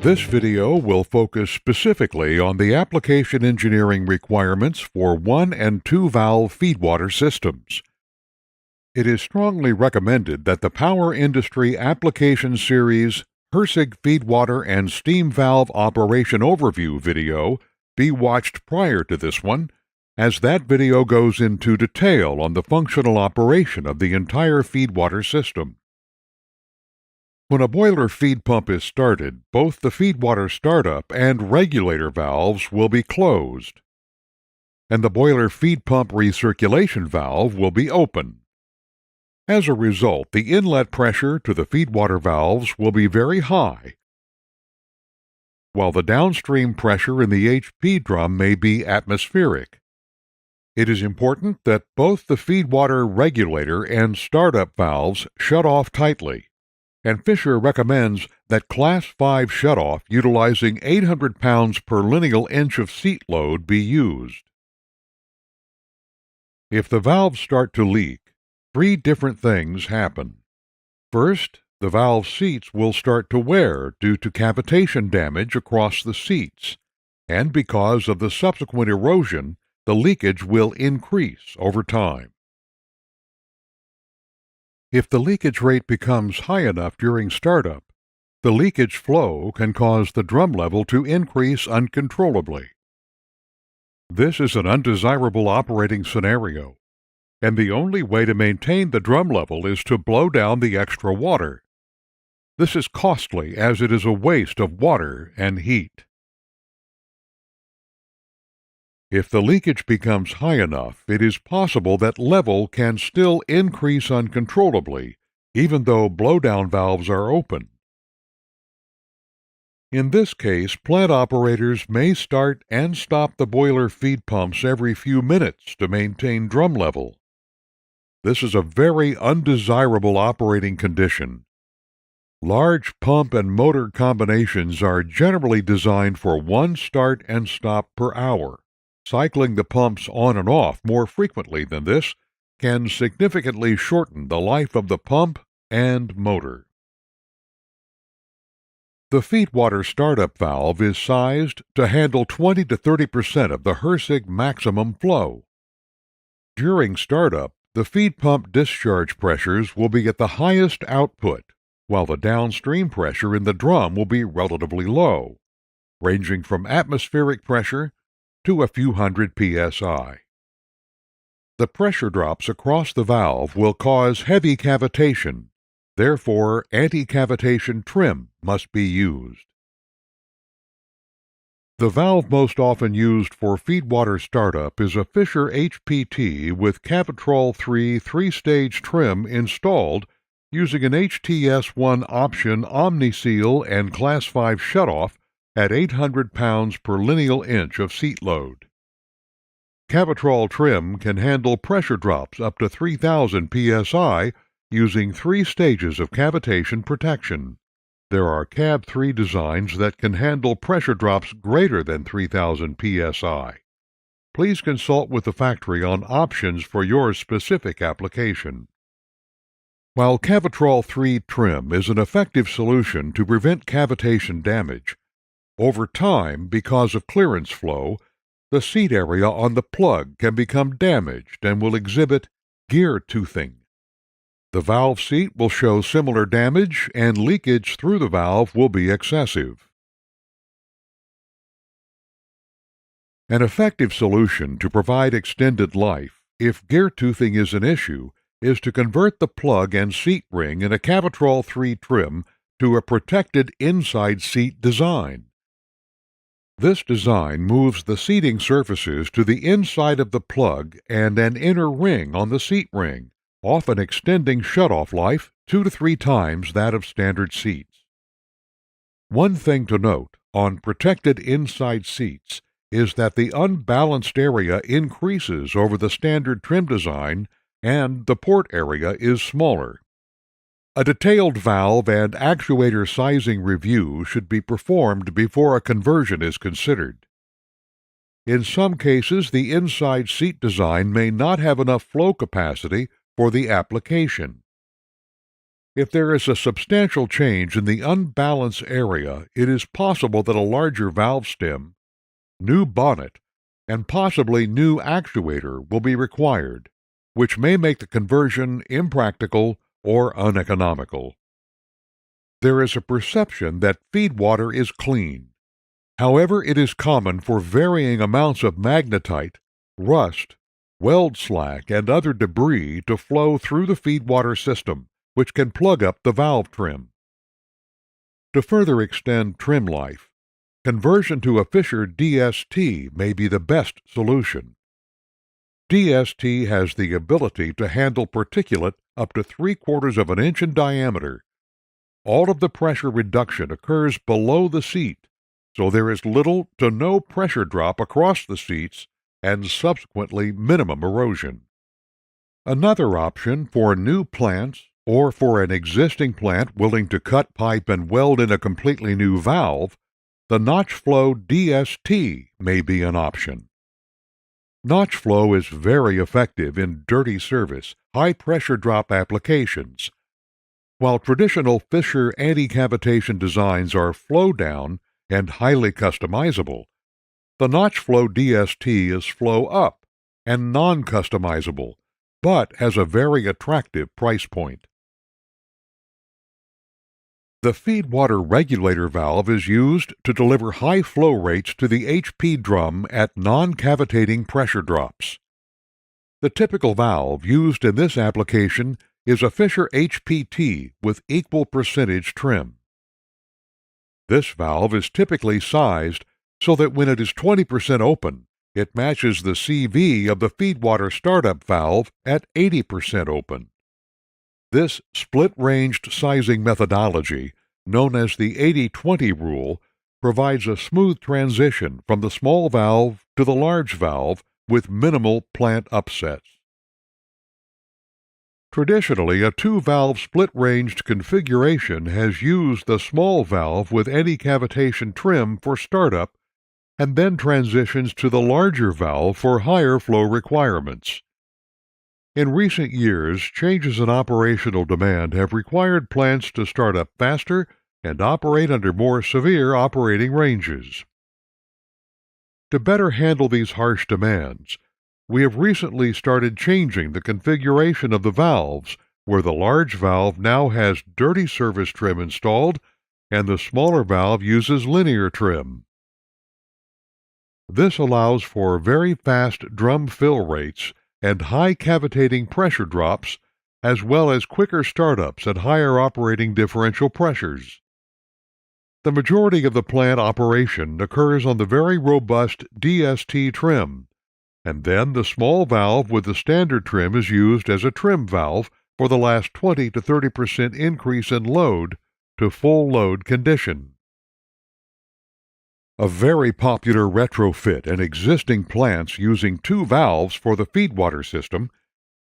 This video will focus specifically on the application engineering requirements for 1 and 2 valve feedwater systems. It is strongly recommended that the Power Industry Application Series HRSG Feedwater and Steam Valve Operation Overview video be watched prior to this one, as that video goes into detail on the functional operation of the entire feedwater system. When a boiler feed pump is started, both the Feedwater Startup and Regulator valves will be closed, and the boiler feed pump recirculation valve will be open. As a result, the inlet pressure to the feedwater valves will be very high, while the downstream pressure in the HP drum may be atmospheric. It is important that both the Feedwater Regulator and Startup valves shut off tightly, and Fisher recommends that Class 5 shutoff utilizing 800 pounds per lineal inch of seat load be used. If the valves start to leak, 3 different things happen. First, the valve seats will start to wear due to cavitation damage across the seats, and because of the subsequent erosion, the leakage will increase over time. If the leakage rate becomes high enough during startup, the leakage flow can cause the drum level to increase uncontrollably. This is an undesirable operating scenario, and the only way to maintain the drum level is to blow down the extra water. This is costly as it is a waste of water and heat. If the leakage becomes high enough, it is possible that level can still increase uncontrollably, even though blowdown valves are open. In this case, plant operators may start and stop the boiler feed pumps every few minutes to maintain drum level. This is a very undesirable operating condition. Large pump and motor combinations are generally designed for 1 start and stop per hour. Cycling the pumps on and off more frequently than this can significantly shorten the life of the pump and motor. The feedwater startup valve is sized to handle 20 to 30% of the HRSG maximum flow. During startup, the feed pump discharge pressures will be at the highest output, while the downstream pressure in the drum will be relatively low, ranging from atmospheric pressure to a few hundred psi. The pressure drops across the valve will cause heavy cavitation, therefore anti-cavitation trim must be used. The valve most often used for feedwater startup is a Fisher HPT with Cavitrol 3 3-stage trim installed using an HTS-1 option OmniSeal and Class 5 shutoff at 800 pounds per lineal inch of seat load. Cavitrol trim can handle pressure drops up to 3,000 psi using 3 stages of cavitation protection. There are Cab 3 designs that can handle pressure drops greater than 3,000 psi. Please consult with the factory on options for your specific application. While Cavitrol 3 trim is an effective solution to prevent cavitation damage, over time, because of clearance flow, the seat area on the plug can become damaged and will exhibit gear toothing. The valve seat will show similar damage, and leakage through the valve will be excessive. An effective solution to provide extended life, if gear toothing is an issue, is to convert the plug and seat ring in a Cavitrol 3 trim to a protected inside seat design. This design moves the seating surfaces to the inside of the plug and an inner ring on the seat ring, often extending shutoff life 2 to 3 times that of standard seats. One thing to note on protected inside seats is that the unbalanced area increases over the standard trim design and the port area is smaller. A detailed valve and actuator sizing review should be performed before a conversion is considered. In some cases, the inside seat design may not have enough flow capacity for the application. If there is a substantial change in the unbalanced area, it is possible that a larger valve stem, new bonnet, and possibly new actuator will be required, which may make the conversion impractical or uneconomical. There is a perception that feed water is clean. However, it is common for varying amounts of magnetite, rust, weld slack, and other debris to flow through the feedwater system, which can plug up the valve trim. To further extend trim life, conversion to a Fisher DST may be the best solution. DST has the ability to handle particulate up to 3/4 of an inch in diameter. All of the pressure reduction occurs below the seat, so there is little to no pressure drop across the seats and subsequently minimum erosion. Another option for new plants or for an existing plant willing to cut pipe and weld in a completely new valve, the Notch Flow DST may be an option. Notch Flow is very effective in dirty service, high pressure drop applications. While traditional Fisher anti-cavitation designs are flow down and highly customizable, the Notch Flow DST is flow up and non-customizable, but has a very attractive price point. The Feedwater Regulator valve is used to deliver high flow rates to the HP drum at non-cavitating pressure drops. The typical valve used in this application is a Fisher HPT with equal percentage trim. This valve is typically sized so that when it is 20% open, it matches the CV of the Feedwater Startup valve at 80% open. This split-ranged sizing methodology, known as the 80-20 rule, provides a smooth transition from the small valve to the large valve with minimal plant upsets. Traditionally, a two-valve split-ranged configuration has used the small valve with anti-cavitation trim for startup and then transitions to the larger valve for higher flow requirements. In recent years, changes in operational demand have required plants to start up faster and operate under more severe operating ranges. To better handle these harsh demands, we have recently started changing the configuration of the valves, where the large valve now has dirty service trim installed and the smaller valve uses linear trim. This allows for very fast drum fill rates and high cavitating pressure drops, as well as quicker startups at higher operating differential pressures. The majority of the plant operation occurs on the very robust DST trim, and then the small valve with the standard trim is used as a trim valve for the last 20 to 30% increase in load to full load condition. A very popular retrofit in existing plants using two valves for the feedwater system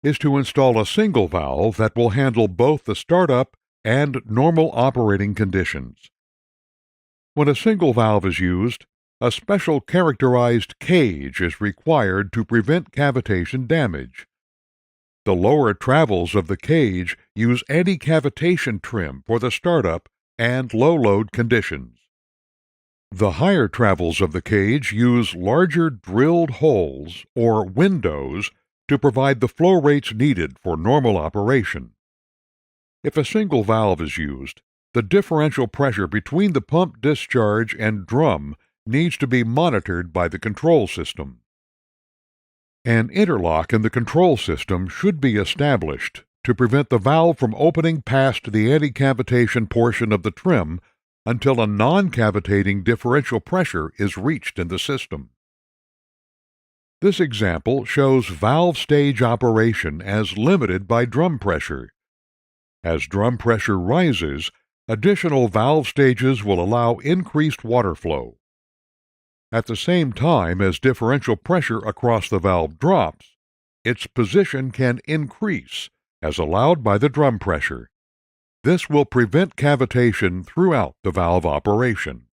is to install a single valve that will handle both the startup and normal operating conditions. When a single valve is used, a special characterized cage is required to prevent cavitation damage. The lower travels of the cage use anti-cavitation trim for the startup and low-load conditions. The higher travels of the cage use larger drilled holes, or windows, to provide the flow rates needed for normal operation. If a single valve is used, the differential pressure between the pump discharge and drum needs to be monitored by the control system. An interlock in the control system should be established to prevent the valve from opening past the anti-cavitation portion of the trim until a non-cavitating differential pressure is reached in the system. This example shows valve stage operation as limited by drum pressure. As drum pressure rises, additional valve stages will allow increased water flow. At the same time as differential pressure across the valve drops, its position can increase as allowed by the drum pressure. This will prevent cavitation throughout the valve operation.